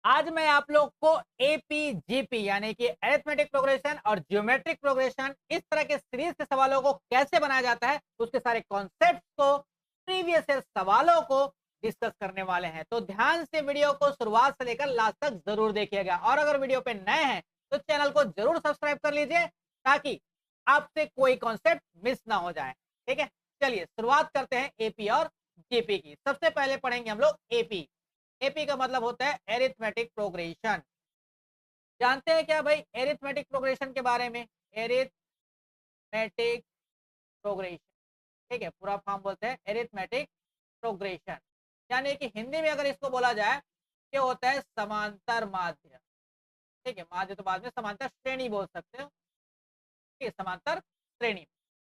आज मैं आप लोग को एपीजीपी यानी कि अरिथमेटिक प्रोग्रेशन और ज्योमेट्रिक प्रोग्रेशन इस तरह के सीरीज के सवालों को कैसे बनाया जाता है उसके सारे कॉन्सेप्ट्स को प्रीवियस सवालों को डिस्कस करने वाले हैं। तो ध्यान से वीडियो को शुरुआत से लेकर लास्ट तक जरूर देखिएगा और अगर वीडियो पे नए हैं तो चैनल को जरूर सब्सक्राइब कर लीजिए ताकि आपसे कोई कॉन्सेप्ट मिस ना हो जाए। ठीक है, चलिए शुरुआत करते हैं एपी और जीपी की। सबसे पहले पढ़ेंगे हम लोग एपी। एपी का मतलब होता है एरिथमेटिक प्रोग्रेशन। जानते हैं क्या भाई एरिथमेटिक प्रोग्रेशन के बारे में? एरिथमेटिक प्रोग्रेशन, ठीक है, पूरा फॉर्म बोलते हैं एरिथमेटिक प्रोग्रेशन। यानी कि हिंदी में अगर इसको बोला जाए ये होता है समांतर माध्य। ठीक है, माध्य तो बाद में समांतर श्रेणी बोल सकते हो। ठीक है, समांतर श्रेणी।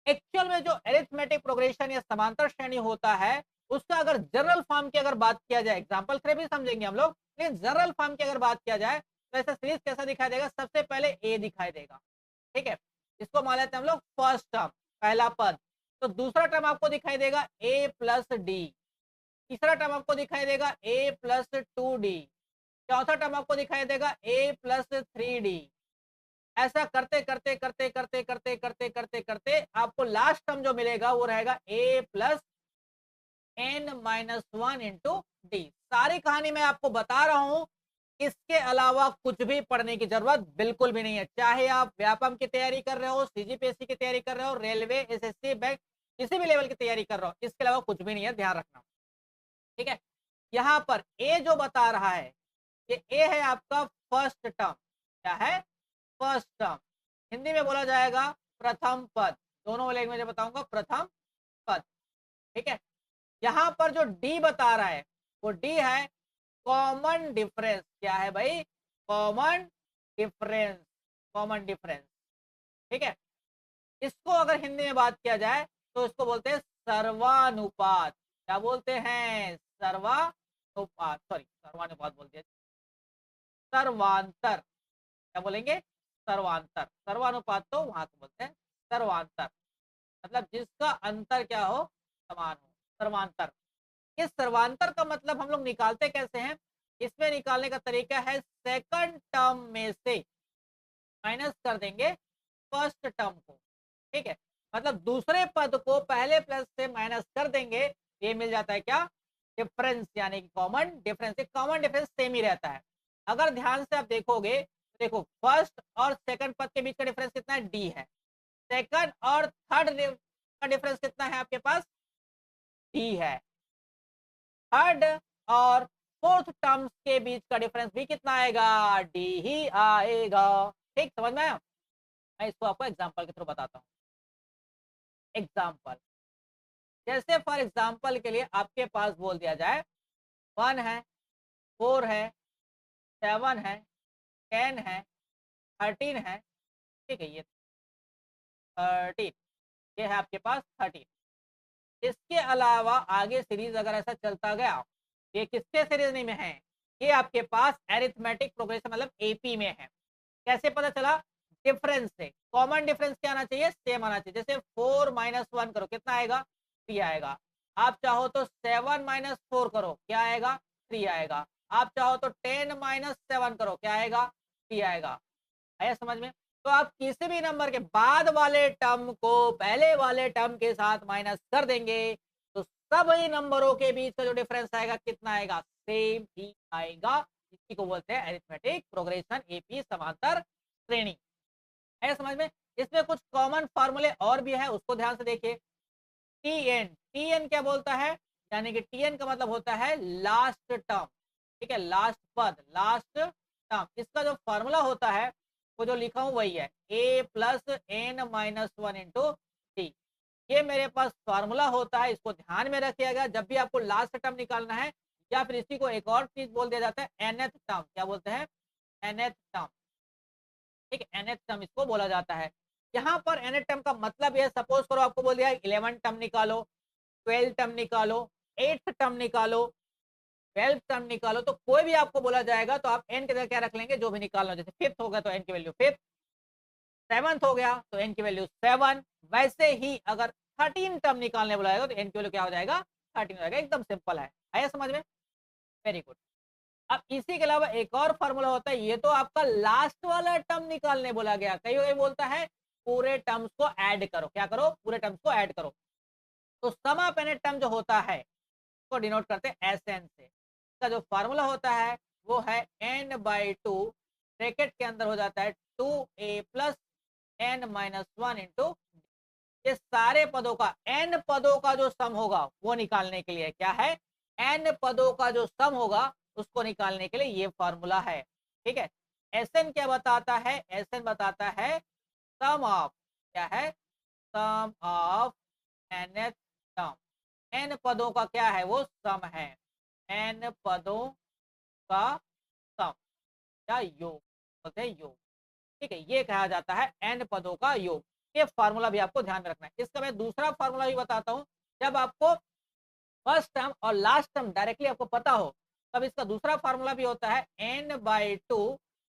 एक्चुअल में जो एरिथमेटिक प्रोग्रेशन या समांतर श्रेणी होता है उसका अगर जनरल फॉर्म की अगर बात किया जाए, एग्जांपल से भी समझेंगे हम लोग, लेकिन जनरल फॉर्म की अगर बात किया जाए तो ऐसा सीरीज कैसा दिखाई देगा? सबसे पहले ए दिखाई देगा। ठीक है, इसको मान लेते हैं हम लोग फर्स्ट टर्म, पहला पद। तो दूसरा टर्म आपको दिखाई देगा ए प्लस डी, तीसरा टर्म आपको दिखाई देगा ए प्लस 2d, चौथा टर्म आपको दिखाई देगा ए प्लस 3d। ऐसा करते करते करते करते करते करते करते करते आपको लास्ट टर्म जो मिलेगा वो रहेगा ए प्लस n-1 इंटू डी। सारी कहानी मैं आपको बता रहा हूं, इसके अलावा कुछ भी पढ़ने की जरूरत बिल्कुल भी नहीं है। चाहे आप व्यापम की तैयारी कर रहे हो, सीजीपीएससी की तैयारी कर रहे हो, रेलवे, एसएससी, बैंक, किसी भी लेवल की तैयारी कर रहे हो, इसके अलावा कुछ भी नहीं है, ध्यान रखना। ठीक है, यहाँ पर ए जो बता रहा है ये ए है आपका फर्स्ट टर्म। क्या है? First term. हिंदी में बोला जाएगा प्रथम पद। दोनों लैंग्वेज में बताऊंगा, प्रथम पद। ठीक है, यहां पर जो डी बता रहा है वो डी है कॉमन डिफरेंस। क्या है भाई? Common difference. Common difference. ठीक है, इसको अगर हिंदी में बात किया जाए तो इसको बोलते हैं सर्वानुपात। क्या बोलते हैं? सर्वानुपात, सॉरी सर्वानुपात बोल दिया, सर्वांतर। क्या बोलेंगे? सर्वांतर। सर्वानुपात तो वहां से बोलते हैं सर्वांतर, मतलब जिसका अंतर क्या हो? समान हो, सर्वांतर। इस सर्वांतर का मतलब हम लोग निकालते कैसे हैं? इसमें निकालने का तरीका है सेकंड टर्म में से माइनस कर देंगे फर्स्ट टर्म को। ठीक है, मतलब दूसरे पद को पहले प्लस से माइनस कर देंगे, ये मिल जाता है क्या? डिफरेंस, यानी कि common difference. Common difference same ही रहता है। अगर ध्यान से आप देखोगे तो देखो फर्स्ट और सेकंड पद के बीच का डिफरेंस कितना है? डी है। सेकंड और थर्ड का डिफरेंस कितना है आपके पास? डी है। थर्ड और फोर्थ टर्म्स के बीच का डिफरेंस भी कितना आएगा? डी ही आएगा। ठीक, समझ में आया? मैं इसको आपको एग्जांपल के थ्रू बताता हूँ। एग्जांपल, जैसे फॉर एग्जांपल के लिए आपके पास बोल दिया जाए 1 है, 4 है, 7 है, 10 है, 13 है। ठीक है, ये 13, ये है आपके पास 13। इसके अलावा आगे सीरीज अगर ऐसा चलता गया, ये किसके सीरीज में है? ये आपके पास एरिथमेटिक प्रोग्रेशन मतलब एपी में है। कैसे पता चला? डिफरेंस से। कॉमन डिफरेंस क्या आना चाहिए? सेम आना चाहिए। जैसे 4 माइनस 1 करो, कितना आएगा? 3 आएगा। आप चाहो तो 7 माइनस 4 करो, क्या आएगा? 3 आएगा। आप चाहो तो 10 माइनस 7 करो, क्या आएगा? 3 आएगा। आया समझ में? तो आप किसी भी नंबर के बाद वाले टर्म को पहले वाले टर्म के साथ माइनस कर देंगे तो सभी नंबरों के बीच का जो डिफरेंस आएगा कितना आएगा? सेम ही आएगा। इसी को बोलते हैं अरिथमेटिक प्रोग्रेशन, एपी समांतर श्रेणी। है समझ में? इसमें कुछ कॉमन फार्मूले और भी है, उसको ध्यान से देखिए। टी एन, टी एन क्या बोलता है? यानी कि टी एन का मतलब होता है लास्ट टर्म। ठीक है, लास्ट पद, लास्ट टर्म। इसका जो फॉर्मूला होता है वो जो लिखा हूं वही है a plus n minus 1 into t. ये मेरे पास फॉर्मूला होता है, इसको ध्यान में रखिएगा जब भी आपको लास्ट टर्म निकालना है। या फिर इसी को एक और चीज बोल दिया जाता है एनथ टर्म। क्या बोलते हैं? Nth term. ठीक है, एनथ टर्म इसको बोला जाता है। यहाँ पर एनथ टर्म का मतलब ये, सपोज करो आपको बोल दिया 11 टर्म निकालो, 12 टर्म निकालो, 8 टर्म निकालो, 12 टर्म निकालो, तो कोई भी आपको बोला जाएगा तो आप एन की जगह क्या रख लेंगे? जो भी निकालना, जैसे फिफ्थ हो गया तो एन की वैल्यू फिफ्थ, सेवंथ हो गया तो एन की वैल्यू 7। वैसे ही अगर 13 टर्म निकालने बोला जाएगा तो एन की वैल्यू क्या हो जाएगा? 13 हो जाएगा। एकदम सिंपल है। आया समझ में? Very good. अब इसी के अलावा एक और फॉर्मूला होता है, ये तो आपका लास्ट वाला टर्म निकालने बोला गया। कई कोई बोलता है पूरे टर्म्स को ऐड करो, क्या करो, पूरे टर्म्स को ऐड करो। तो सम ऑफ एन टर्म जो होता है को डिनोट करते हैं एस एन से। इसका जो फॉर्मूला होता है वो है n/2, ब्रैकेट के अंदर हो जाता है 2a प्लस n-1 इंटू, ये सारे पदों का, n पदों का जो सम होगा वो निकालने के लिए क्या है, n पदों का जो सम होगा उसको निकालने के लिए ये फॉर्मूला है। ठीक है, एसएन क्या बताता है, एसएन बताता है सम ऑफ, क्या है, सम ऑफ nth टर्म, n पदों का क्या है वो सम है, n पदों का सम या योग बोलते हैं, योग। ठीक है, ये कहा जाता है n पदों का योग। ये फार्मूला भी आपको ध्यान में रखना है। इसका मैं दूसरा फार्मूला भी बताता हूं, जब आपको फर्स्ट टर्म और लास्ट टर्म डायरेक्टली आपको पता हो तब इसका दूसरा फार्मूला भी होता है n/2,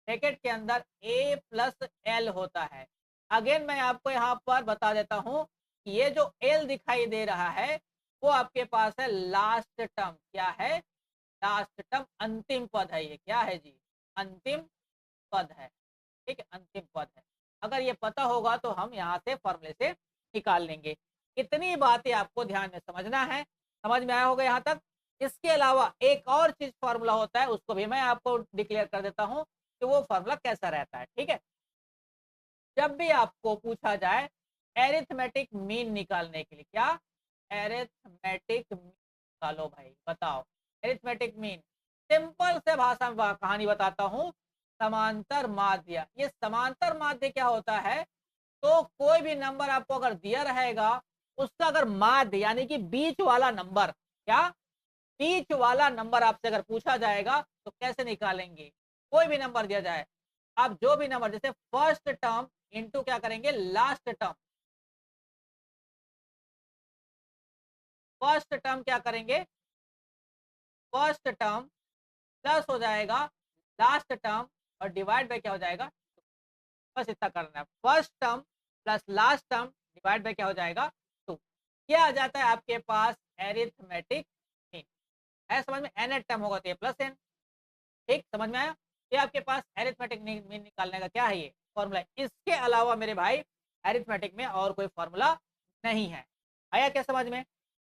ब्रैकेट के अंदर a प्लस l होता है। अगेन मैं आपको यहाँ पर बता देता हूँ कि ये जो l दिखाई दे रहा है वो आपके पास है लास्ट टर्म, क्या है, लास्ट टर्म, अंतिम पद है ये, क्या है जी, अंतिम पद है। ठीक है, अंतिम पद है। अगर ये पता होगा तो हम यहाँ से फॉर्मूले से निकाल लेंगे। इतनी बातें आपको ध्यान में समझना है। समझ में आया होगा यहाँ तक। इसके अलावा एक और चीज फॉर्मूला होता है, उसको भी मैं आपको डिक्लेयर कर देता हूँ कि वो फॉर्मूला कैसा रहता है। ठीक है, जब भी आपको पूछा जाए एरिथमेटिक मीन निकालने के लिए, क्या, एरिथमेटिक मीन निकालो भाई, बताओ एरिथमेटिक मीन। सिंपल से भाषा में कहानी बताता हूँ, समांतर माध्य। ये समांतर माध्य क्या होता है, तो कोई भी नंबर आपको अगर दिया रहेगा उसका अगर माध्य यानी कि बीच वाला नंबर, क्या, बीच वाला नंबर आपसे अगर पूछा जाएगा तो कैसे निकालेंगे, कोई भी नंबर दिया जाए, आप जो भी नंबर, जैसे फर्स्ट टर्म इंटू क्या करेंगे, लास्ट टर्म, फर्स्ट टर्म क्या करेंगे, फर्स्ट टर्म प्लस हो जाएगा लास्ट टर्म और डिवाइड बाय क्या हो जाएगा, बस इतना करना है, first term plus last term divide by क्या हो जाएगा, 2। क्या आ जाता है आपके पास एरिथमेटिक मीन है, समझ में, एन टर्म होगा तो ये प्लस एन। ठीक, समझ में आया। ये आपके पास एरिथमेटिक मीन निकालने का क्या है, ये फॉर्मूला। इसके अलावा मेरे भाई एरिथमेटिक में और कोई फॉर्मूला नहीं है। आया क्या समझ में,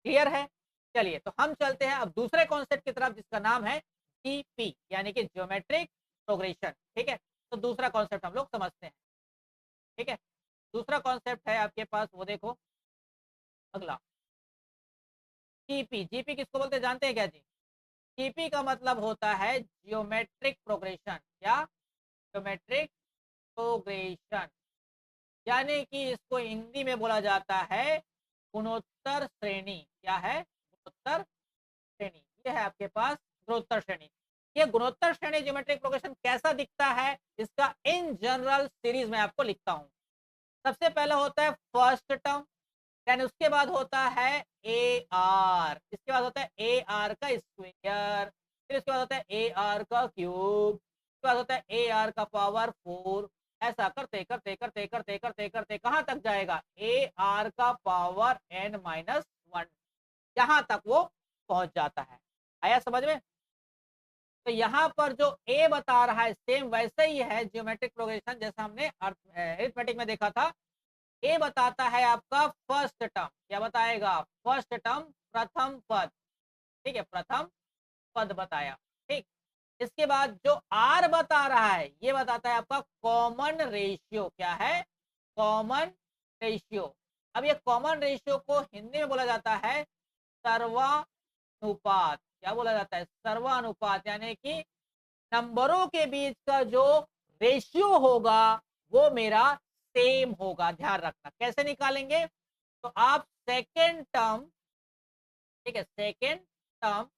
क्लियर है। चलिए तो हम चलते हैं अब दूसरे कॉन्सेप्ट की तरफ जिसका नाम है जीपी यानी कि ज्योमेट्रिक प्रोग्रेशन। ठीक है, तो दूसरा कॉन्सेप्ट हम लोग समझते हैं। ठीक है, दूसरा कॉन्सेप्ट है आपके पास, वो देखो अगला, जीपी। जीपी किसको बोलते हैं जानते हैं क्या जी, जीपी का मतलब होता है जियोमेट्रिक प्रोग्रेशन, क्या, ज्योमेट्रिक प्रोग्रेशन, यानी कि इसको हिंदी में बोला जाता है गुणोत्तर श्रेणी। क्या है, गुणोत्तर श्रेणी। ये है आपके पास गुणोत्तर श्रेणी। ये गुणोत्तर श्रेणी ज्योमेट्रिक प्रोग्रेशन कैसा दिखता है, इसका इन जनरल सीरीज में आपको लिखता हूं। सबसे पहला होता है फर्स्ट टर्म, देन उसके बाद होता है ए आर, इसके बाद होता है ए आर का स्क्वायर, फिर उसके बाद होता है ए आर का क्यूब, उसके बाद होता है ए आर का पावर 4। ऐसा करते करते करते करते करते करते कहां तक जाएगा, ए आर का पावर n-1, यहां तक वो पहुंच जाता है। आया समझ में। तो यहाँ पर जो ए बता रहा है सेम वैसे ही है जियोमेट्रिक प्रोग्रेशन जैसा हमने अरिथमेटिक में देखा था। ए बताता है आपका फर्स्ट टर्म, क्या बताएगा, फर्स्ट टर्म, प्रथम पद। ठीक है, प्रथम पद बताया। ठीक, इसके बाद जो आर बता रहा है ये बताता है आपका कॉमन रेशियो, क्या है, कॉमन रेशियो। अब ये कॉमन रेशियो को हिंदी में बोला जाता है सर्वानुपात। क्या बोला जाता है, सर्वानुपात, यानी कि नंबरों के बीच का जो रेशियो होगा वो मेरा सेम होगा। ध्यान रखना कैसे निकालेंगे, तो आप सेकेंड टर्म, ठीक है, सेकेंड टर्म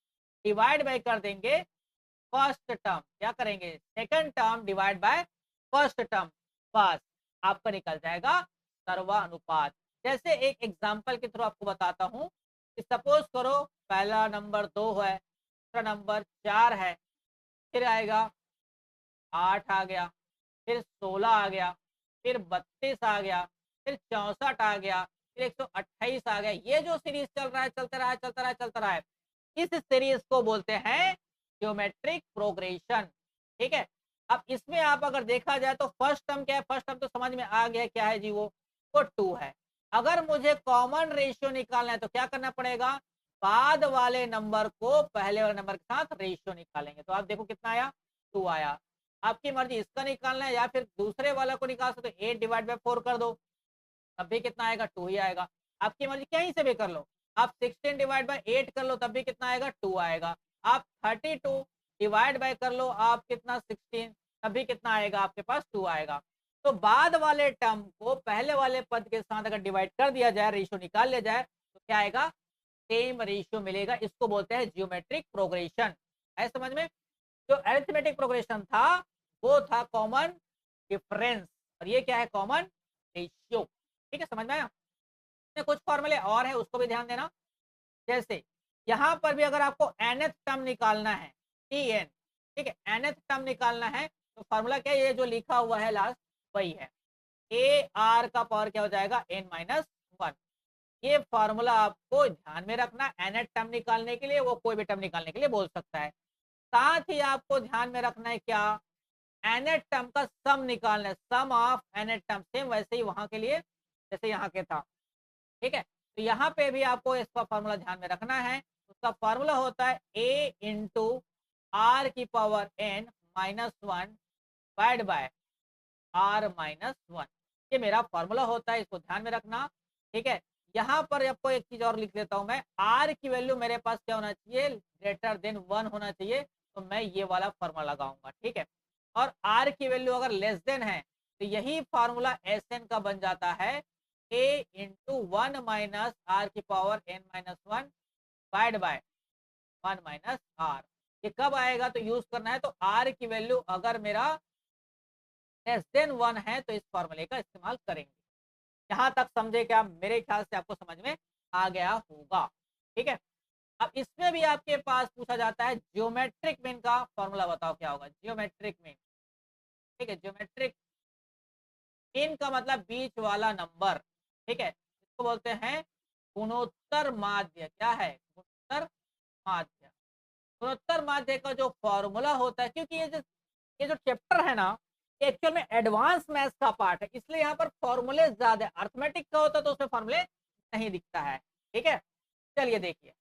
डिवाइड बाय कर देंगे फर्स्ट टर्म, क्या करेंगे, second term divide by first term, बस आपका निकल जाएगा सर्वानुपात। जैसे एक एग्जांपल के थ्रू आपको बताता हूं कि सपोज करो पहला नंबर 2 है, दूसरा नंबर 4 है, फिर आएगा 8 आ गया, फिर 16 आ गया, फिर 32 आ गया, फिर 64 आ गया, फिर 128 आ गया। ये जो सीरीज चल रहा है, चलता रहा है, चलता रहा है, चलता रहा है, इस सीरीज को बोलते हैं ज्योमेट्रिक प्रोग्रेशन। ठीक है, अब इसमें आप अगर देखा जाए तो फर्स्ट टर्म क्या है, फर्स्ट टर्म तो समझ में आ गया क्या है जी, वो 2 है। अगर मुझे कॉमन रेशियो निकालना है तो क्या करना पड़ेगा, बाद वाले नंबर को पहले वाले नंबर के साथ रेशियो निकालेंगे। तो आप देखो कितना आया, 2 आया। आपकी मर्जी इसका निकालना है या फिर दूसरे वाला को निकाल सकते, 8/4 कर दो तब भी कितना आएगा, 2 ही आएगा। आपकी मर्जी कहीं से भी कर लो, आप 16/8 कर लो तब भी कितना आएगा, 2 आएगा। आप 32 डिवाइड बाय कर लो, आप कितना 16 तब भी कितना आएगा, आपके पास 2 आएगा। तो बाद वाले टर्म को पहले वाले पद के साथ अगर डिवाइड कर दिया जाए, रेशियो निकाल लिया जाए, तो क्या आएगा, सेम रेशियो मिलेगा। इसको बोलते हैं जियोमेट्रिक प्रोग्रेशन। है समझ में। जो अरिथमेटिक प्रोग्रेशन था वो था कॉमन डिफरेंस, और ये क्या है, कॉमन रेशियो। ठीक है, समझ में आया। कुछ फॉर्मूले और है, उसको भी ध्यान देना। जैसे यहां पर भी अगर आपको nth टर्म निकालना है, tn, ठीक है, nth टर्म निकालना है तो फॉर्मूला क्या है, ये जो लिखा हुआ है लास्ट वही है, a r का पावर क्या हो जाएगा, n-1। ये फॉर्मूला आपको ध्यान में रखना, nth टर्म निकालने के लिए, वो कोई भी टर्म निकालने के लिए बोल सकता है। साथ ही आपको ध्यान में रखना है क्या, nth टर्म का सम निकालना है, सम ऑफ nth टर्म, सेम वैसे ही वहां के लिए जैसे यहाँ के था। ठीक है, तो यहाँ पे भी आपको इसका फॉर्मूला ध्यान में रखना है। उसका फॉर्मूला होता है a इंटू आर की power n-1 divide bye r-1। ये मेरा फॉर्मूला होता है, इसको ध्यान में रखना। ठीक है, यहाँ पर आपको एक चीज और लिख देता हूं मैं, r की वैल्यू मेरे पास क्या होना चाहिए, ग्रेटर देन 1 होना चाहिए, तो मैं ये वाला फॉर्मूला लगाऊंगा। ठीक है, और r की वैल्यू अगर लेस देन है तो यही फॉर्मूला Sn का बन जाता है, a इंटू 1 माइनस आर की power n-1 divide by 1 minus R. ये कब आएगा तो यूज करना है, तो r की वैल्यू अगर मेरा लेस देन 1 है तो इस फॉर्मूले का इस्तेमाल करेंगे। यहां तक समझे क्या, मेरे ख्याल से आपको समझ में आ गया होगा। ठीक है, अब इसमें भी आपके पास पूछा जाता है जियोमेट्रिक मीन का फॉर्मूला बताओ क्या होगा, जियोमेट्रिक मीन। ठीक है, जियोमेट्रिक मीन का मतलब बीच वाला नंबर। ठीक है, इसको बोलते हैं गुणोत्तर माध्य। क्या है, गुणोत्तर माध्य। गुणोत्तर माध्य का जो फॉर्मूला होता है, क्योंकि ये जो चैप्टर है ना, एक्चुअल में एडवांस मैथ्स का पार्ट है, इसलिए यहाँ पर फॉर्मूले ज्यादा, अर्थमेटिक का होता तो उसमें फॉर्मूले नहीं दिखता है। ठीक है, चलिए देखिए,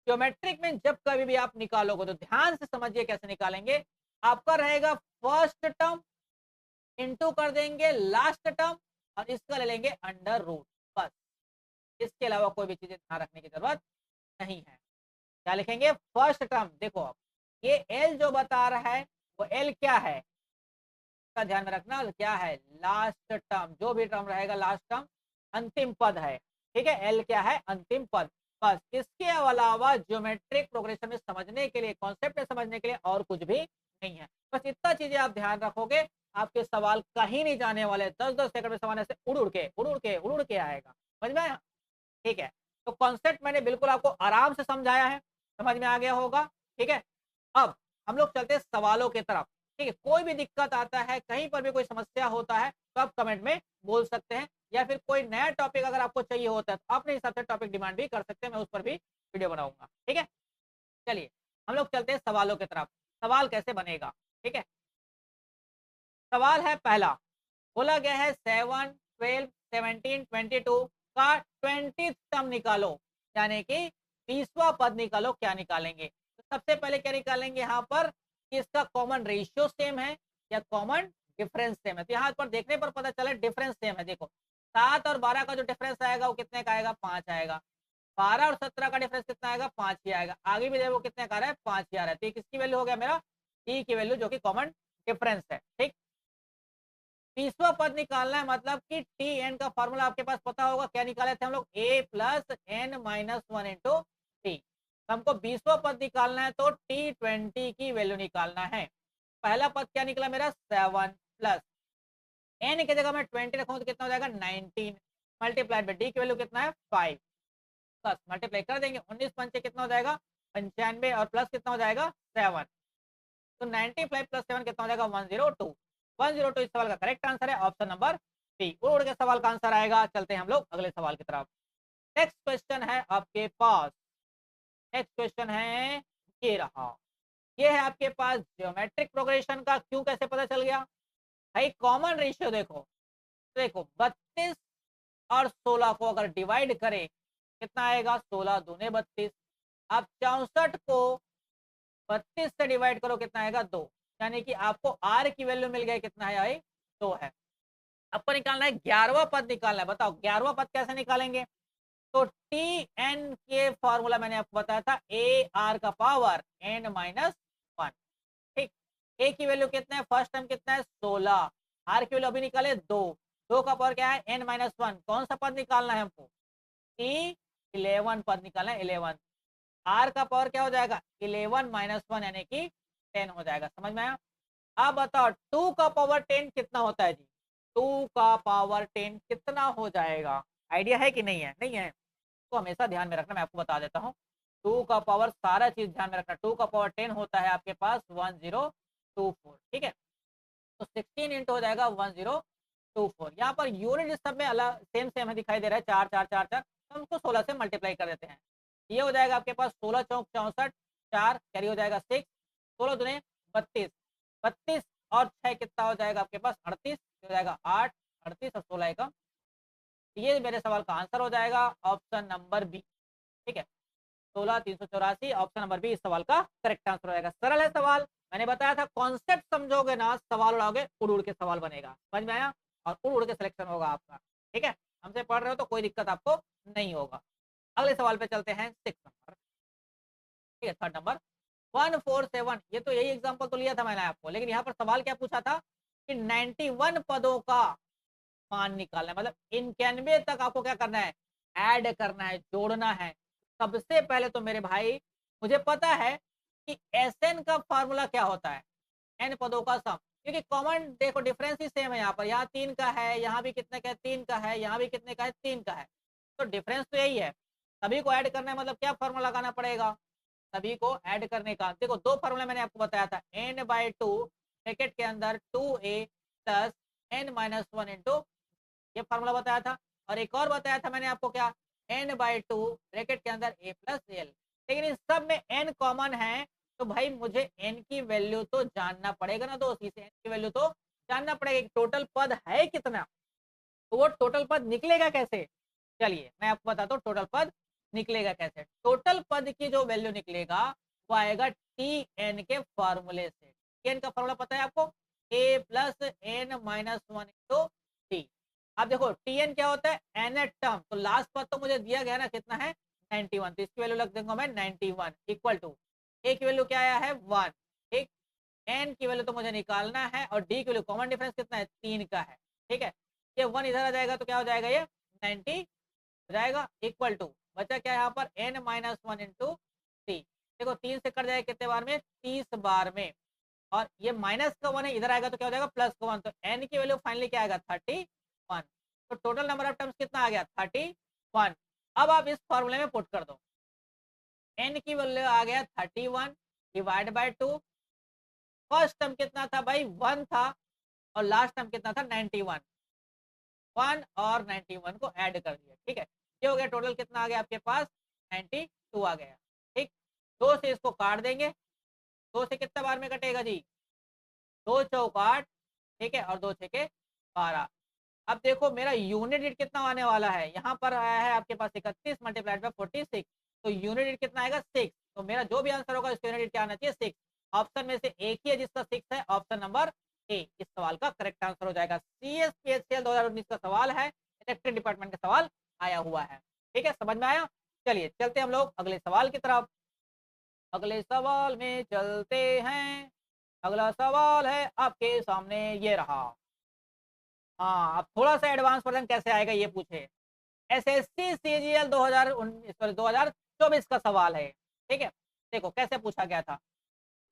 ज्योमेट्रिक में जब कभी भी आप निकालोगे तो ध्यान से समझिए कैसे निकालेंगे। आपका रहेगा फर्स्ट टर्म इनटू कर देंगे लास्ट टर्म, और इसका ले लेंगे अंडर रूट, बस। इसके अलावा कोई भी चीजें ध्यान रखने की जरूरत नहीं है। क्या लिखेंगे, फर्स्ट टर्म, देखो अब ये एल जो बता रहा है वो एल क्या है, का ध्यान में रखना, क्या है, लास्ट टर्म। जो भी टर्म रहेगा लास्ट टर्म अंतिम पद है। ठीक है, एल क्या है, अंतिम पद। बस, इसके अलावा ज्योमेट्रिक प्रोग्रेशन में समझने के लिए, कॉन्सेप्ट में समझने के लिए और कुछ भी नहीं है। बस इतना चीजें आप ध्यान रखोगे, आपके सवाल कहीं नहीं जाने वाले। 10-10 सेकंड में सवाल ऐसे उड़ उड़ के आएगा। समझ में आया। ठीक है, तो कॉन्सेप्ट मैंने बिल्कुल आपको आराम से समझाया है, समझ में आ गया होगा। ठीक है, अब हम लोग चलते हैं सवालों की तरफ। ठीक है, कोई भी दिक्कत आता है, कहीं पर भी कोई समस्या होता है तो आप कमेंट में बोल सकते हैं, या फिर कोई नया टॉपिक अगर आपको चाहिए होता है तो अपने हिसाब से टॉपिक डिमांड भी कर सकते हैं, मैं उस पर भी वीडियो बनाऊंगा। ठीक है, चलिए हम लोग चलते हैं सवालों की तरफ। सवाल कैसे बनेगा, ठीक है। सवाल है पहला, बोला गया है 7, 12, 17, 22 का 20th टर्म निकालो, यानी कि 20वां पद निकालो। क्या निकालेंगे, तो सबसे पहले क्या निकालेंगे, यहाँ पर कि इसका कॉमन रेशियो सेम है या कॉमन डिफरेंस सेम है। तो यहाँ पर देखने पर पता चला डिफरेंस सेम है। देखो 7 और 12 का जो डिफरेंस आएगा वो कितने का आएगा, 5 आएगा। 12 और 17 का डिफरेंस कितना आएगा, 5 ही आएगा। आगे भी देखो कितने का आ रहा है, 5 ही आ रहा है। तो किसकी वैल्यू हो गया, मेरा टी की वैल्यू, जो कि कॉमन डिफरेंस है। ठीक, 30वां पद निकालना है, मतलब कि टी एन का फॉर्मूला आपके पास पता होगा, क्या निकाले थे हम लोग, a plus n minus 1 into t. हमको 20वां पद निकालना है तो T20 की वैल्यू निकालना है। पहला पद क्या निकला मेरा, 7 प्लस एन की जगह मैं 20 रखूँ तो कितना हो जाएगा, 19 मल्टीप्लाइड बाई डी की वैल्यू कितना है, 5। बस मल्टीप्लाई कर देंगे, 19 पंचे कितना हो जाएगा, 95, और प्लस कितना हो जाएगा, 7। तो 95 प्लस 7 कितना हो जाएगा, 102। 102 इस सवाल का करेक्ट आंसर है, ऑप्शन नंबर सी। उड़ के सवाल का आंसर आएगा। चलते हैं हम लोग अगले सवाल की तरफ। नेक्स्ट क्वेश्चन है आपके पास, नेक्स्ट क्वेश्चन है ये रहा। ये है आपके पास ज्योमेट्रिक प्रोग्रेशन का क्यू कैसे पता चल गया भाई। कॉमन रेशियो देखो, देखो 32 और 16 को अगर डिवाइड करें कितना आएगा, 16 दूने 32। आप 64 को 32 से डिवाइड करो कितना आएगा, 2। यानी कि आपको आर की वैल्यू मिल गई, कितना है भाई, 2 है। आपको निकालना है 11वां पद निकालना है। बताओ 11वां पद कैसे निकालेंगे। तो टी एन के फॉर्मूला मैंने आपको बताया था, ए आर का पावर एन माइनस 1। ठीक, ए की वैल्यू कितना है, फर्स्ट टर्म कितना है 16, आर की वैल्यू अभी निकाले 2, 2 का पावर क्या है एन माइनस 1। कौन सा पद निकालना है हमको, टी 11 पद निकालना है, 11। आर का पावर क्या हो जाएगा 11 माइनस 1 यानी कि 10 हो जाएगा। समझ में आया। अब बताओ 2 का पावर 10 कितना होता है जी, 2 का पावर 10 कितना हो जाएगा, आइडिया है कि नहीं है, नहीं है तो हमेशा ध्यान में रखना, मैं आपको बता देता हूँ। 2 का पावर सारा चीज ध्यान में रखना, 2 का पावर 10 होता है आपके पास 1024। ठीक है, तो 16 इंटू हो जाएगा 1024। यहाँ पर यूनिट सब में अलग सेम सेम है, दिखाई दे रहा है 4 4 4 4, तो हम उसको 16 से मल्टीप्लाई कर देते हैं। ये हो जाएगा आपके पास 16 चौक 64, 4 कैरी हो जाएगा 6, 16 दुने 32, 32 और 6 कितना हो जाएगा आपके पास 38 हो जाएगा 8, 38 और 16 एकम। ये मेरे सवाल का आंसर हो जाएगा ऑप्शन नंबर बी। ठीक है, 16 384 ऑप्शन नंबर बी इस सवाल का करेक्ट आंसर हो जाएगा। सरल है सवाल, मैंने बताया था कॉन्सेप्ट समझोगे ना सवाल उड़ाओगे, उड़ उड़ के सवाल बनेगा, समझ में आया, और उड़ उड़ के सिलेक्शन होगा आपका। ठीक है, हमसे पढ़ रहे हो तो कोई दिक्कत आपको नहीं होगा। अगले सवाल पे चलते हैं 6 नंबर। ठीक है, थर्ड नंबर 147। ये तो यही एग्जाम्पल तो लिया था मैंने आपको, लेकिन यहाँ पर सवाल क्या पूछा था कि 91 पदों का मान निकालना है, मतलब 91 तक आपको क्या करना है, ऐड करना है, जोड़ना है। सबसे पहले तो मेरे भाई मुझे पता है कि एसएन का फॉर्मूला क्या होता है, एन पदों का सम, क्योंकि कॉमन देखो डिफरेंस ही सेम है। यहाँ पर यहाँ 3 का है, यहाँ भी कितने का है 3 का है, यहाँ भी कितने का है 3 का है, तो डिफरेंस तो यही है। सभी को ऐड करना है, मतलब क्या फॉर्मूला लगाना पड़ेगा, सभी को ऐड करने का। देखो दो फॉर्मूला मैंने आपको बताया था, एन बाई टू ब्रैकेट के अंदर 2a plus n minus 1 into, ये फॉर्मूला बताया था। और एक और बताया था मैंने आपको क्या, एन बाई टू ब्रैकेट के अंदर ए प्लस एल। लेकिन इस सब में एन कॉमन है, तो भाई मुझे एन की वैल्यू तो जानना पड़ेगा ना दोस्त, इसे एन की वैल्यू तो जानना पड़ेगा, टोटल पद है कितना, तो वो टोटल पद निकलेगा कैसे। चलिए मैं आपको बताता हूँ टोटल पद निकलेगा कैसे। टोटल पद की जो वैल्यू निकलेगा वो आएगा टी एन के फॉर्मूले से। टी एन का फॉर्मूला पता है आपको, a plus n minus 1 into t. अब देखो टी एन क्या होता है, एन टर्म, तो लास्ट पद तो मुझे दिया गया ना कितना है 91, तो इसकी वैल्यू लग दूंगा मैं 91 इक्वल टू, ए की वैल्यू क्या आया है 1। ठीक, एन की वैल्यू तो मुझे निकालना है, और डी की वैल्यू कॉमन डिफरेंस कितना है 3 का है। ठीक है, ये 1 इधर आ जाएगा तो क्या हो जाएगा ये 90 हो जाएगा, इक्वल टू बचा क्या यहाँ पर एन माइनस 1 इंटू टी। देखो 3 से कट जाएगा कितने बार में, 30 बार में, और ये माइनस का 1 है, इधर आएगा तो क्या हो जाएगा प्लस का 1, तो एन की वैल्यू फाइनली क्या आएगा 31। तो टोटल नंबर ऑफ टर्म्स कितना आ गया 31। अब आप इस फॉर्मूले में पुट कर दो, एन की वैल्यू आ गया 31 डिवाइड बाय 2। फर्स्ट टर्म कितना था भाई 1 था, और लास्ट टर्म कितना था 91, 1 और 91 को ऐड कर दिया। ठीक है, ये हो गया टोटल कितना आ गया आपके पास 92 आ गया। ठीक, 2 से इसको काट देंगे, 2 से कितना बार में कटेगा जी, 2 चौक 8, ठीक है, और 2 छके 12। अब देखो मेरा यूनिट रेट कितना आने वाला है, यहाँ पर आया है आपके पास 31 मल्टीप्लाइड बाय 46, तो यूनिट रेट कितना आएगा 6। तो मेरा जो भी आंसर होगा उसका यूनिट रेट क्या आना चाहिए 6। ऑप्शन में से एक ही है जिसका 6 है, ऑप्शन नंबर ए इस सवाल का करेक्ट आंसर हो जाएगा। CSPHCL 2019 का सवाल है, इलेक्ट्रिक डिपार्टमेंट का सवाल आया हुआ है। ठीक है, समझ में आया। चलिए चलते हम लोग अगले सवाल की तरफ, अगले सवाल में चलते हैं। अगला सवाल है आपके सामने ये रहा। हाँ, अब थोड़ा सा एडवांस वर्जन कैसे आएगा ये पूछे, एसएससी सीजीएल 2019 सॉरी 2024 का सवाल है। ठीक है, देखो कैसे पूछा गया था,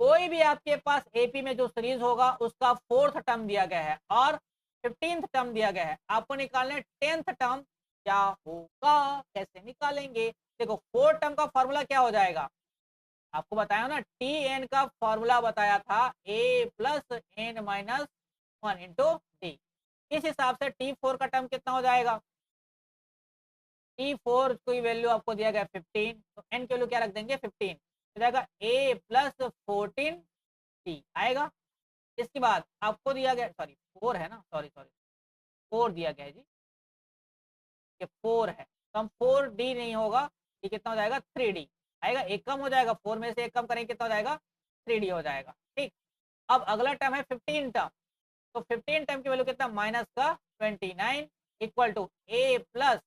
कोई भी आपके पास एपी में जो सीरीज होगा उसका 4th टर्म दिया गया है और 15th टर्म दिया गया है, आपको निकालना है 10th टर्म क्या होगा, कैसे निकालेंगे। देखो 4 टर्म का फॉर्मूला क्या हो जाएगा, आपको बताया ना टी एन का फॉर्मूला बताया था a plus n minus 1 into d. इस हिसाब से T4 का टर्म कितना हो जाएगा, T4 की वैल्यू आपको दिया गया 15, तो n की वैल्यू क्या रख देंगे 15, हो जाएगा ए प्लस 14d आएगा। इसके बाद आपको दिया गया, सॉरी 4 है ना, सॉरी 4 दिया गया है जी, ये 4 है, तो हम 4d नहीं होगा, ये कितना हो जाएगा 3d आएगा। एक कम हो जाएगा, 4 में से एक कम करेंगे कितना हो जाएगा 3d हो जाएगा। ठीक, अब अगला टर्म है 15 टर्म, तो 15 टर्म की वैल्यू कितना माइनस का 29 इक्वल टू ए प्लस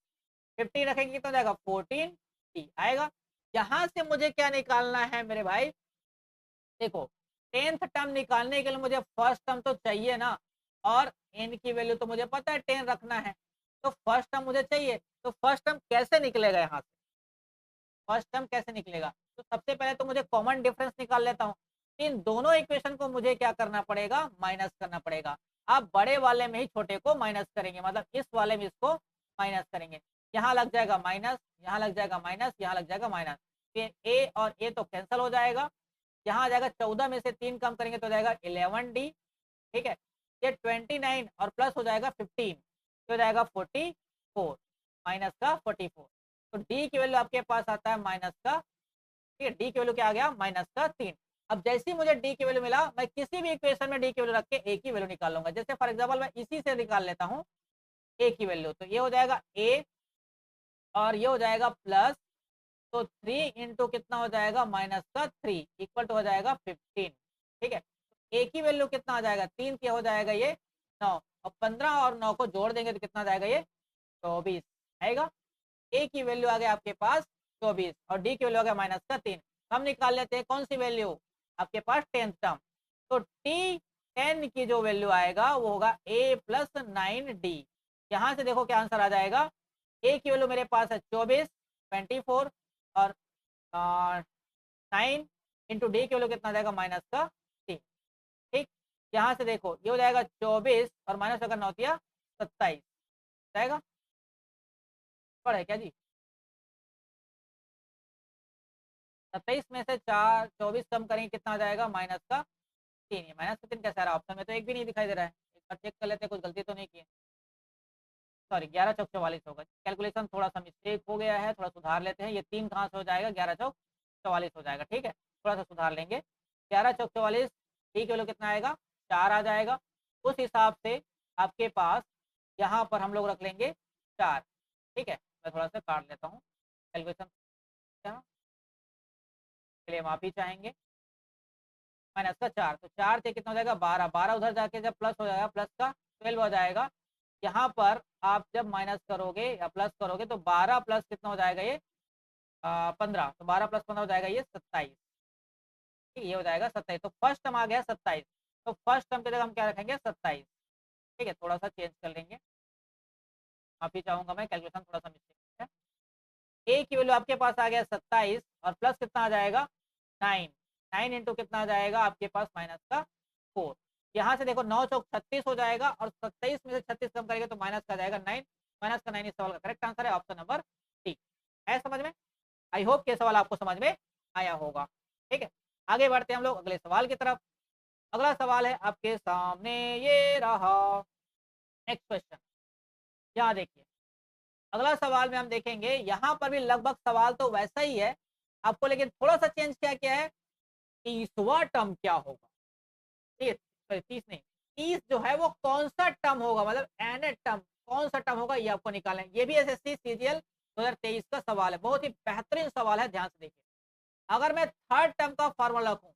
15 रखेंगे कितना हो जाएगा 14d आएगा। यहाँ से मुझे क्या निकालना है मेरे भाई, देखो 10th टर्म निकालने के लिए मुझे फर्स्ट टर्म तो चाहिए ना, और n की वैल्यू तो मुझे पता है 10 रखना है, तो फर्स्ट टर्म मुझे चाहिए। तो फर्स्ट टर्म कैसे निकलेगा, यहाँ से फर्स्ट टर्म कैसे निकलेगा, तो सबसे पहले तो मुझे कॉमन डिफरेंस निकाल लेता हूँ। इन दोनों इक्वेशन को मुझे क्या करना पड़ेगा, माइनस करना पड़ेगा। आप बड़े वाले में ही छोटे को माइनस करेंगे, मतलब इस वाले में इसको माइनस करेंगे। यहाँ लग जाएगा माइनस, यहाँ लग जाएगा माइनस, यहाँ लग जाएगा माइनस, फिर ए और ए तो कैंसिल हो जाएगा। यहाँ आ जाएगा 14 में से 3 कम करेंगे तो जाएगा 11d। ठीक है, ये 29 और प्लस हो जाएगा 15 तो हो जाएगा 44 माइनस का 44। तो डी की वैल्यू आपके पास आता है माइनस का, ठीक है, डी की वैल्यू क्या आ गया माइनस का 3। अब जैसे ही मुझे डी की वैल्यू मिला, मैं किसी भी इक्वेशन में डी की वैल्यू रख के ए की वैल्यू निकाल लूंगा। जैसे फॉर एग्जांपल मैं इसी से निकाल लेता हूँ ए की वैल्यू, तो ये हो जाएगा ए और ये हो जाएगा प्लस, तो 3 इंटू कितना हो जाएगा माइनस का 3 इक्वल टू हो जाएगा 15। ठीक है, ए की वैल्यू कितना आ जाएगा 3 क्या हो जाएगा ये 9, और 15 और 9 को जोड़ देंगे तो कितना आ जाएगा ये 24 आएगा। ए की वैल्यू आ गया आपके पास 24 और डी की वैल्यू आ गया माइनस का 3। हम निकाल लेते हैं कौन सी वैल्यू, आपके पास 10th टर्म, तो टी 10 की जो वैल्यू आएगा वो होगा ए प्लस 9d। यहाँ से देखो क्या आंसर आ जाएगा, ए की वैल्यू मेरे पास है 24 24 और 9 इंटू डी की वैल्यू कितना आ जाएगा माइनस का 3। ठीक, यहाँ से देखो ये हो जाएगा 24 और माइनस होगा 9 दिया 27 जाएगा, पढ़े क्या जी, 27 में से 4 24 कम करेंगे कितना आ जाएगा माइनस का 3। ये माइनस का 3 कैसा रहा, ऑप्शन में तो एक भी नहीं दिखाई दे रहा है, एक बार चेक कर लेते हैं कुछ गलती तो नहीं की है। सॉरी 11 चौक 44 होगा, कैलकुलेशन थोड़ा सा मिस्टेक हो गया है, थोड़ा सुधार लेते हैं। ये 3 कहाँ से हो जाएगा, 11 चौक 44 हो जाएगा। ठीक है, थोड़ा सा सुधार लेंगे, 11 चौक 44 डी किलो कितना आएगा 4 आ जाएगा। उस हिसाब से आपके पास यहाँ पर हम लोग रख लेंगे 4। ठीक है, मैं थोड़ा सा काट लेता हूँ कैलकुलेशन के लिए माफी चाहेंगे। माइनस का 4, तो 4 से कितना हो जाएगा 12, 12 उधर जाके जब प्लस हो जाएगा प्लस का 12 हो जाएगा। यहाँ पर आप जब माइनस करोगे या प्लस करोगे तो 12 प्लस कितना हो जाएगा ये 15, तो 12 प्लस 15 हो जाएगा ये 27। ठीक, ये हो जाएगा 27, तो फर्स्ट टर्म आ गया 27, तो फर्स्ट टर्म की जगह हम क्या रखेंगे 27। ठीक है, थोड़ा सा चेंज कर लेंगे, माफी चाहूंगा मैं, कैलकुलेशन थोड़ा सा मिस्टेक है। ए की वैल्यू आपके पास आ गया 27 और प्लस कितना आ जाएगा 9, 9 इंटू कितना आ जाएगा आपके पास माइनस का 4। यहाँ से देखो 9 चौक 36 हो जाएगा और 27 में से 36 कम करेंगे तो माइनस का जाएगा 9, माइनस का 9 इस सवाल का करेक्ट आंसर है ऑप्शन नंबर डी। है समझ में, आई होप कि सवाल आपको समझ में आया होगा। ठीक है, आगे बढ़ते हैं हम लोग अगले सवाल की तरफ। अगला सवाल है आपके सामने ये रहा, नेक्स्ट क्वेश्चन। यहाँ देखिए अगला सवाल में हम देखेंगे, यहाँ पर भी लगभग सवाल तो वैसा ही है आपको, लेकिन थोड़ा सा चेंज क्या किया है, 30वां टर्म क्या होगा। ठीक है, सॉरी 30 नहीं, 30 जो है वो कौन सा टर्म होगा, मतलब एन टर्म कौन सा टर्म होगा ये आपको निकालना है। ये भी एसएससी सीजीएल 2023 का सवाल है, बहुत ही बेहतरीन सवाल है, ध्यान से देखिए। अगर मैं थर्ड टर्म का फॉर्मूला रखूं,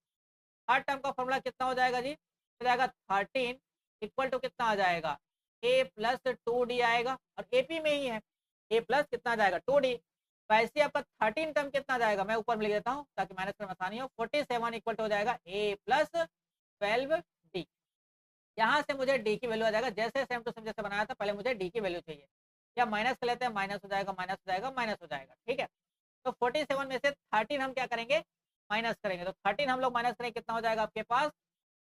थर्ड टर्म का फॉर्मूला कितना हो जाएगा जी, हो जाएगा 13 इक्वल टू कितना आ जाएगा ए प्लस 2d आएगा, और एपी में ही है ए प्लस कितना आ जाएगा 2d। वैसे आपका 13 टर्म कितना जाएगा, मैं ऊपर में लिख देता हूँ ताकि माइनस करने में आसानी हो, 47 इक्वल टू हो जाएगा ए प्लस 12d। यहाँ से मुझे डी की वैल्यू आ जाएगा, जैसे सेम टू सेम जैसे बनाया था पहले मुझे डी की वैल्यू चाहिए, या माइनस कर लेते हैं, माइनस हो जाएगा माइनस हो जाएगा माइनस हो जाएगा। ठीक है, तो 47 में से 13 हम क्या करेंगे माइनस करेंगे, तो 13 हम लोग माइनस करेंगे कितना हो जाएगा आपके पास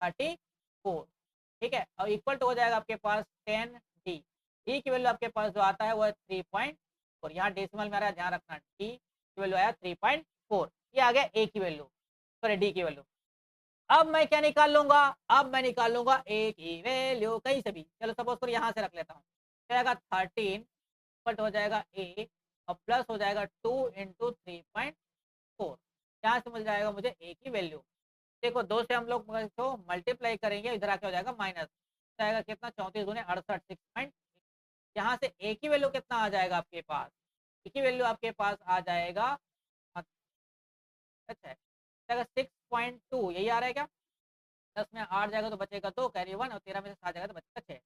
34। ठीक है, और इक्वल टू हो जाएगा आपके पास 10d। डी की वैल्यू आपके पास जो आता है वो है 3.4, यहाँ डेसिमल में आ रहा है ध्यान रखना, डी की वैल्यू आया 3.4, ये आ गया ए की वैल्यू, सॉरी डी की वैल्यू। अब मैं क्या निकाल लूंगा, अब मैं निकाल लूंगा ए की वैल्यू कहीं से भी, चलो सपोज करो यहाँ से रख लेता हूँ, जाएगा 13 बट हो जाएगा ए और प्लस हो जाएगा 2 इंटू 3.4। यहाँ से मिल जाएगा मुझे ए की वैल्यू। देखो 2 से हम लोग इसको मल्टीप्लाई करेंगे, इधर आके हो जाएगा माइनस, जाएगा कितना 34 दूने 68 6 यहाँ से ए की वैल्यू कितना आ जाएगा आपके पास, ए की वैल्यू आपके पास आ जाएगा अच्छा है 6.2, यही आ रहा है क्या? 10 में 8 जाएगा तो बचेगा 2, कैरी 1, और 13 में से 7 जाएगा तो बचेगा 6।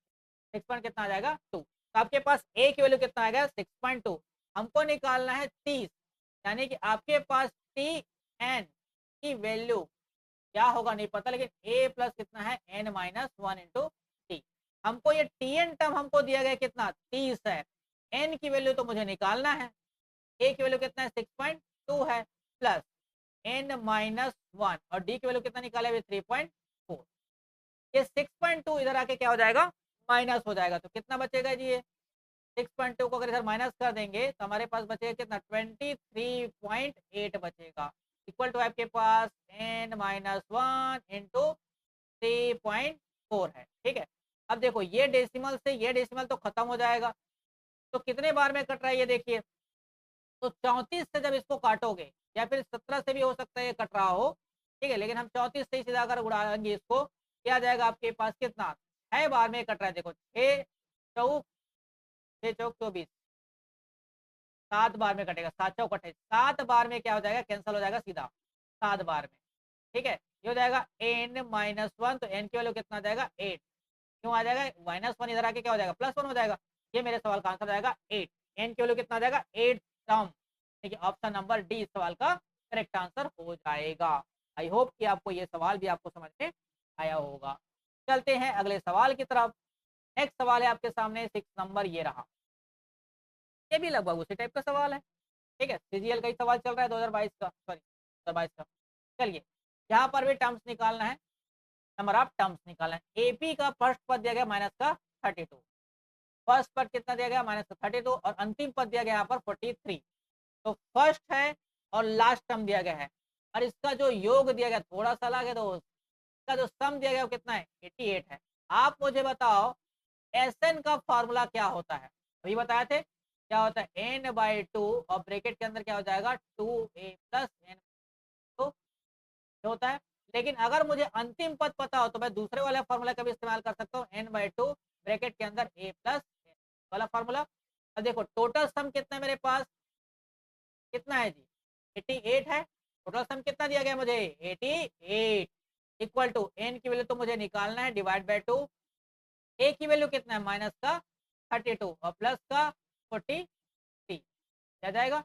6 पॉइंट कितना आ जाएगा 2। तो आपके पास ए की वैल्यू कितना आएगा 6.2। हमको निकालना है 30, यानी कि आपके पास टी एन की वैल्यू क्या होगा नहीं पता, लेकिन ए प्लस कितना है एन माइनस 1 इंटू टी। हमको ये टी एन टर्म हमको दिया गया कितना 30 है, एन की वैल्यू तो मुझे निकालना है, ए की वैल्यू कितना है 6.2 है, प्लस एन माइनस 1 और डी की वैल्यू कितना निकाले हुए 3.4। ये 6.2 इधर आके क्या हो जाएगा माइनस हो जाएगा, तो कितना बचेगा जी ये 6.2 को अगर इधर माइनस कर देंगे तो हमारे पास बचेगा कितना 23.8 बचेगा, इक्वल टू आपके पास एन माइनस 1 इंटू 3.4 है। ठीक है, अब देखो ये डेसिमल से ये डेसिमल तो खत्म हो जाएगा, तो कितने बार में कट रहा है ये देखिए, तो 34 से जब इसको काटोगे, या फिर 17 से भी हो सकता है ये कट रहा हो, ठीक है, लेकिन हम 34 से सीधा अगर उड़ाएंगे इसको, क्या जाएगा आपके पास कितना 6 बार में कट रहा है। देखो 6 चौक 6 चौक 24, 7 बार में कटेगा, 7 चौक 28, 7 बार में क्या हो जाएगा कैंसिल हो जाएगा सीधा 7 बार में। ठीक है, ये हो जाएगा एन माइनस 1, तो एन की वैल्यू कितना आ जाएगा 8, क्यों आ जाएगा माइनस 1 इधर आके क्या हो जाएगा प्लस 1 हो जाएगा, ये मेरे सवाल का आंसर जाएगा 8। एन की वैल्यू कितना आ जाएगा 8 टर्म, देखिए ऑप्शन नंबर डी इस सवाल का करेक्ट आंसर हो जाएगा। आई होप कि आपको ये सवाल भी आपको समझ में आया होगा। चलते हैं अगले सवाल की तरफ। नेक्स्ट सवाल है आपके सामने 6 नंबर, ये रहा, ये भी लगभग उसी टाइप का सवाल है। ठीक है, सीजीएल का ही सवाल चल रहा है 2022 का, सॉरी 2022 का। चलिए यहाँ पर भी टर्म्स निकालना है, नंबर ऑफ टर्म्स निकालना है। एपी का फर्स्ट पद दिया गया माइनस का 32, फर्स्ट पद कितना दिया गया माइनस का 32, और अंतिम पद दिया गया यहाँ पर 43। तो फर्स्ट है और लास्ट टर्म दिया गया है, और इसका जो योग दिया गया थोड़ा सा अलग है, तो इसका जो सम दिया गया वो कितना है 88 है। आप मुझे बताओ एसएन का फॉर्मूला क्या होता है, अभी बताए थे क्या होता है n/2 और ब्रैकेट के अंदर क्या हो जाएगा 2a प्लस n तो होता है। लेकिन अगर मुझे अंतिम पद पता हो तो मैं दूसरे वाला फॉर्मूला का भी इस्तेमाल कर सकता हूँ, n/2 ब्रैकेट के अंदर a प्लस n वाला फॉर्मूला। अब देखो टोटल सम कितना है मेरे पास, कितना है जी 88 है, टोटल सम कितना दिया गया मुझे 88, इक्वल टू n की वैल्यू तो मुझे निकालना है डिवाइड बाय 2, a की वैल्यू कितना है माइनस का 32 और प्लस का 43, क्या जाएगा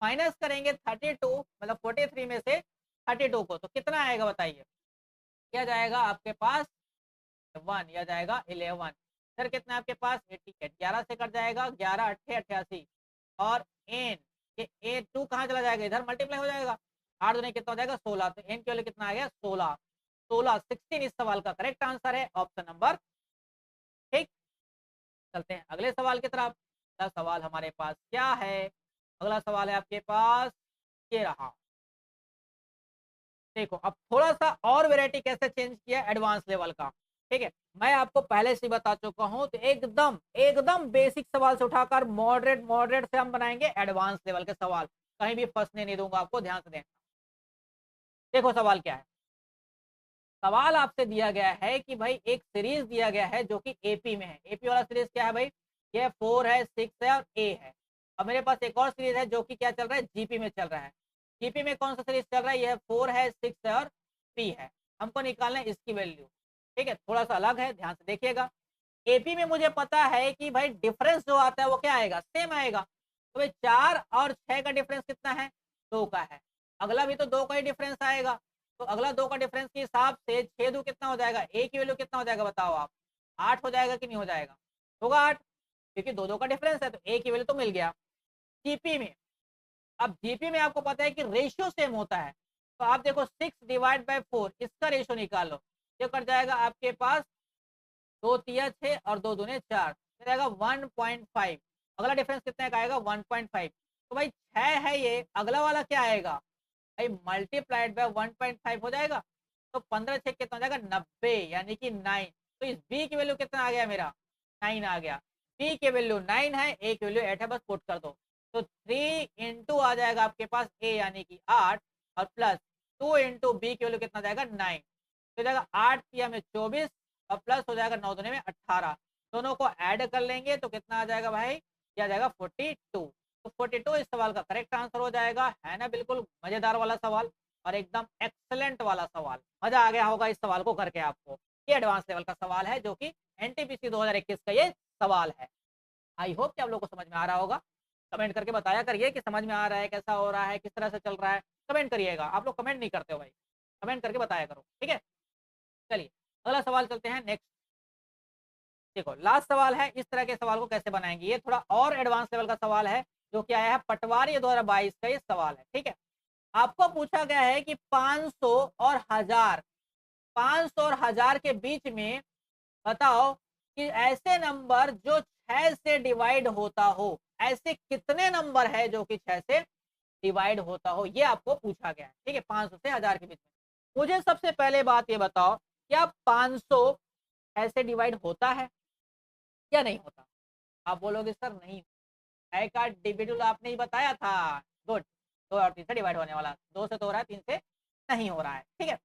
माइनस करेंगे 32 मतलब 43 में से 32 को, तो कितना आएगा बताइए, क्या जाएगा आपके पास 1, या जाएगा 11, सर कितना आपके पास 88, 11 से कट जाएगा 11 8 88, और एन ये ए 2 कहाँ चला जाएगा इधर मल्टीप्लाई हो जाएगा, 8 दूनी कितना हो जाएगा 16, तो एन की वैल्यू कितना आ गया 16, 16 इस सवाल का करेक्ट आंसर है ऑप्शन नंबर। ठीक, चलते हैं अगले सवाल की तरफ। अगला सवाल हमारे पास क्या है, अगला सवाल है आपके पास ये रहा। देखो अब थोड़ा सा और वैरायटी कैसे चेंज किया एडवांस लेवल का। ठीक है, मैं आपको पहले से बता चुका हूं, तो एकदम एकदम बेसिक सवाल से उठाकर मॉडरेट मॉडरेट से हम बनाएंगे एडवांस लेवल के सवाल, कहीं भी फंसने नहीं दूंगा आपको, ध्यान से देखना। देखो सवाल क्या है, सवाल आपसे दिया गया है कि भाई एक सीरीज दिया गया है जो कि एपी में है, एपी वाला सीरीज क्या है भाई, ये 4 है 6 है और ए है। अब मेरे पास एक और सीरीज है जो कि क्या चल रहा है जीपी में चल रहा है। जीपी में कौन सा सीरीज चल रहा है, ये 4 है 6 है और पी है, हमको निकालना है इसकी वैल्यू। ठीक है, थोड़ा सा अलग है, ध्यान से देखिएगा। एपी में मुझे पता है कि भाई डिफरेंस जो आता है वो क्या आएगा सेम आएगा, तो भाई 4 और 6 का डिफरेंस कितना है 2 का है, अगला भी तो 2 का ही डिफरेंस आएगा, तो अगला 2 का डिफरेंस के हिसाब से 6 2 कितना हो जाएगा, ए की वैल्यू कितना हो जाएगा बताओ आप, 8 हो जाएगा कि नहीं हो जाएगा, होगा 8, क्योंकि 2 2 का डिफरेंस है, तो ए की वैल्यू तो मिल गया। जीपी में, अब जीपी में आपको पता है कि रेशियो सेम होता है, तो आप देखो 6 डिवाइड बाय 4 इसका रेशियो निकालो, ये कर जाएगा आपके पास 2 तिया 6 और 2 दूने 4, जाएगा 1.5, अगला डिफरेंस कितने का आएगा 1.5, तो भाई 6 है ये, अगला वाला क्या आएगा भाई मल्टीप्लाइड बाय 1.5 हो जाएगा, तो 15 6 कितना हो जाएगा 90, यानी कि 9। तो इस बी की वैल्यू कितना आ गया मेरा 9 आ गया, बी की वैल्यू 9 है, ए की वैल्यू 8 है, बस पुट कर दो, तो 3 इंटू आ जाएगा आपके पास ए यानी कि 8, और प्लस 2 इंटू बी की वैल्यू कितना जाएगा 9, तो जाएगा 8 या में 24 और प्लस हो जाएगा 9 दूनी में 18, दोनों को ऐड कर लेंगे तो कितना आ जाएगा भाई, यह जाएगा 42। तो 42 इस सवाल का करेक्ट आंसर हो जाएगा, है ना। बिल्कुल मजेदार वाला सवाल और एकदम एक्सलेंट वाला सवाल, मजा आ गया होगा इस सवाल को करके आपको। ये एडवांस लेवल का सवाल है जो कि एनटीपीसी 2021 का ये सवाल है। आई होप कि आप लोगों को समझ में आ रहा होगा। कमेंट करके बताया करिए कि समझ में आ रहा है, कैसा हो रहा है, किस तरह से चल रहा है। कमेंट करिएगा, आप लोग कमेंट नहीं करते हो भाई, कमेंट करके बताया करो, ठीक है। चलिए अगला सवाल चलते हैं नेक्स्ट। देखो लास्ट सवाल है, इस तरह के सवाल को कैसे बनाएंगे, ये थोड़ा और एडवांस लेवल का सवाल है जो कि आया है पटवारी 2022 का ये सवाल है, ठीक है। आपको पूछा गया है कि 500 और 1000, 500 और 1000 के बीच में बताओ कि ऐसे नंबर जो 6 से डिवाइड होता हो, ऐसे कितने नंबर है जो कि 6 से डिवाइड होता हो, ये आपको पूछा गया है, ठीक है। 500 से 1000 के बीच में मुझे सबसे पहले बात ये बताओ, क्या 500 ऐसे डिवाइड होता है या नहीं होता। आप बोलोगे सर नहीं, है का डिविजुअल आपने ही बताया था, गुड। 2 और 3 से डिवाइड होने वाला, 2 से तो हो रहा है, 3 से नहीं हो रहा है, ठीक है।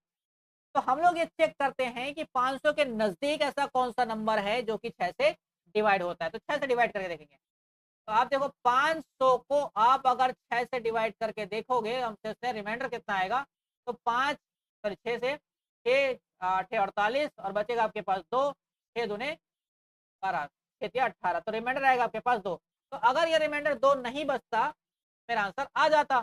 तो हम लोग ये चेक करते हैं कि 500 के नजदीक ऐसा कौन सा नंबर है जो कि 6 से डिवाइड होता है, तो 6 से डिवाइड करके देखेंगे। तो आप देखो 500 को आप अगर 6 से डिवाइड करके देखोगे, हम सोचते हैं रिमाइंडर कितना आएगा, तो 5 सॉरी 6 से 6 8 48 और बचेगा आपके पास 2, 6 दूने 12, 6 18, तो रिमाइंडर आएगा आपके पास 2। तो अगर ये रिमाइंडर 2 नहीं बचता, मेरा आंसर आ जाता।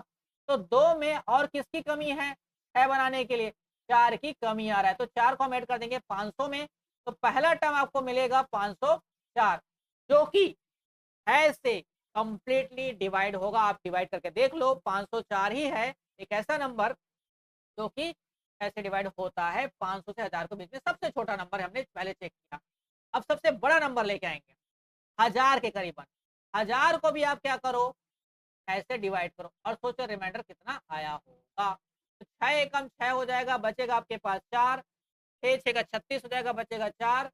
तो 2 में और किसकी कमी है 6 बनाने के लिए, 4 की कमी आ रहा है, तो 4 को हम ऐड कर देंगे 500 में, तो पहला टर्म आपको मिलेगा 504, जो कि ऐसे कंप्लीटली डिवाइड होगा। आप डिवाइड करके देख लो, 504 ही है एक ऐसा नंबर जो कि ऐसे डिवाइड होता है। 500 से 1000 के बीच में सबसे छोटा नंबर हमने पहले चेक किया। अब सबसे बड़ा नंबर लेके आएंगे 1000 के करीबन। 1000 को भी आप क्या करो, ऐसे डिवाइड करो और सोचो रिमाइंडर कितना आया होगा। तो 6 एकम 6 हो जाएगा, बचेगा आपके पास 4, 6 6 का 36 हो जाएगा, बचेगा 4,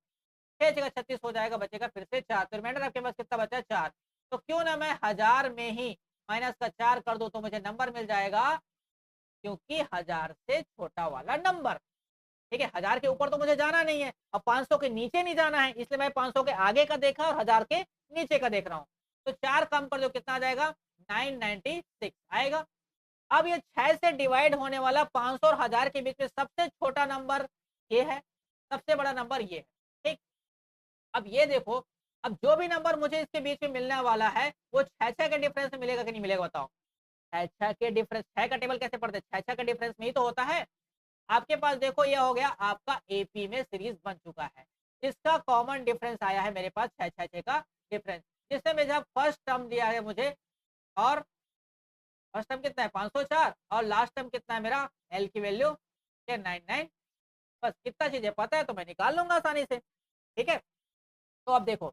6 6 का 36 हो जाएगा, बचेगा फिर से 4, तो रिमाइंडर आपके पास कितना बचा 4। तो क्यों ना मैं 1000 में ही माइनस का 4 कर दो तो मुझे नंबर मिल जाएगा, क्योंकि 1000 से छोटा वाला नंबर, ठीक है। 1000 के ऊपर तो मुझे जाना नहीं है और 500 के नीचे नहीं जाना है, इसलिए मैं 500 के आगे का देखा और 1000 के नीचे का देख रहा हूँ। तो 4 कम कर दो कितना आ जाएगा 996 आएगा। अब ये 6 से डिवाइड होने वाला 500 और 1000 के बीच में सबसे छोटा नंबर ये है, सबसे बड़ा नंबर ये है, ठीक। अब ये देखो, अब जो भी नंबर मुझे इसके बीच में मिलने वाला है वो 6 के डिफरेंस में मिलेगा कि नहीं मिलेगा बताओ। 6 के डिफरेंस, 6 का टेबल कैसे पढ़ते हैं, 6 के डिफरेंस में ही तो होता है। आपके पास देखो ये हो गया आपका एपी में सीरीज बन चुका है, इसका कॉमन डिफरेंस आया है मेरे पास 6 का डिफरेंस, जिससे मुझे फर्स्ट टर्म दिया है मुझे, और फर्स्ट टर्म कितना है 504 और लास्ट टर्म कितना है मेरा एल की वैल्यू 1099। बस कितना चीजें पता है तो मैं निकाल लूंगा आसानी से, ठीक है। तो अब देखो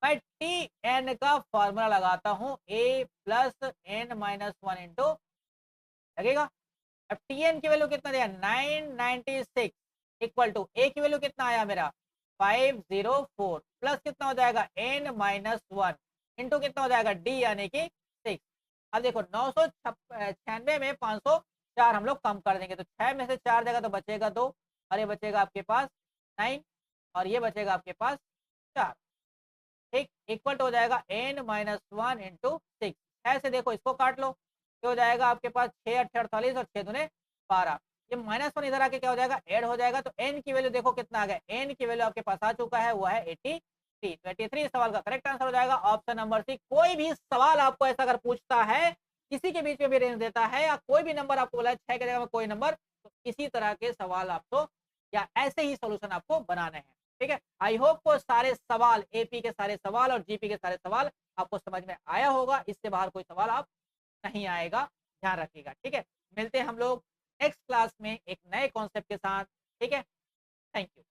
मैं टी एन का फॉर्मूला लगाता हूँ, ए प्लस एन माइनस 1 इंटू लगेगा। अब टी एन की वैल्यू कितना दिया 996 इक्वल टू ए की वैल्यू कितना आया मेरा 504 प्लस कितना हो जाएगा एन माइनस 1 इंटू कितना हो जाएगा डी यानी कि 6। अब देखो 996 में 504 हम लोग कम कर देंगे, तो 6 में से 4 देगा तो बचेगा 2 और ये बचेगा आपके पास 9 और ये बचेगा आपके पास 4, ठीक। इक्वल हो जाएगा एन माइनस 1 इंटू 6। 6 से देखो इसको काट लो, क्या हो जाएगा आपके पास 6 8 48 और 6 दूने 12, ये -1 इधर आके क्या हो जाएगा ऐड हो जाएगा। तो एन की वैल्यू देखो कितना आ गया, एन की वैल्यू आपके पास आ चुका है, वो है 83। तो 83 सवाल का करेक्ट आंसर हो जाएगा ऑप्शन नंबर सी। कोई भी सवाल आपको ऐसा अगर पूछता है, किसी के बीच में भी रेंज देता है या कोई भी नंबर आपको बोला है 6 के जगह में कोई नंबर, तो इसी तरह के सवाल आपको या ऐसे ही सोल्यूशन आपको बनाने हैं, ठीक है। आई होप को सारे सवाल एपी के सारे सवाल और जीपी के सारे सवाल आपको समझ में आया होगा, इससे बाहर कोई सवाल आप नहीं आएगा, ध्यान रखिएगा, ठीक है। मिलते हैं हम लोग नेक्स्ट क्लास में एक नए कॉन्सेप्ट के साथ, ठीक है। Thank you.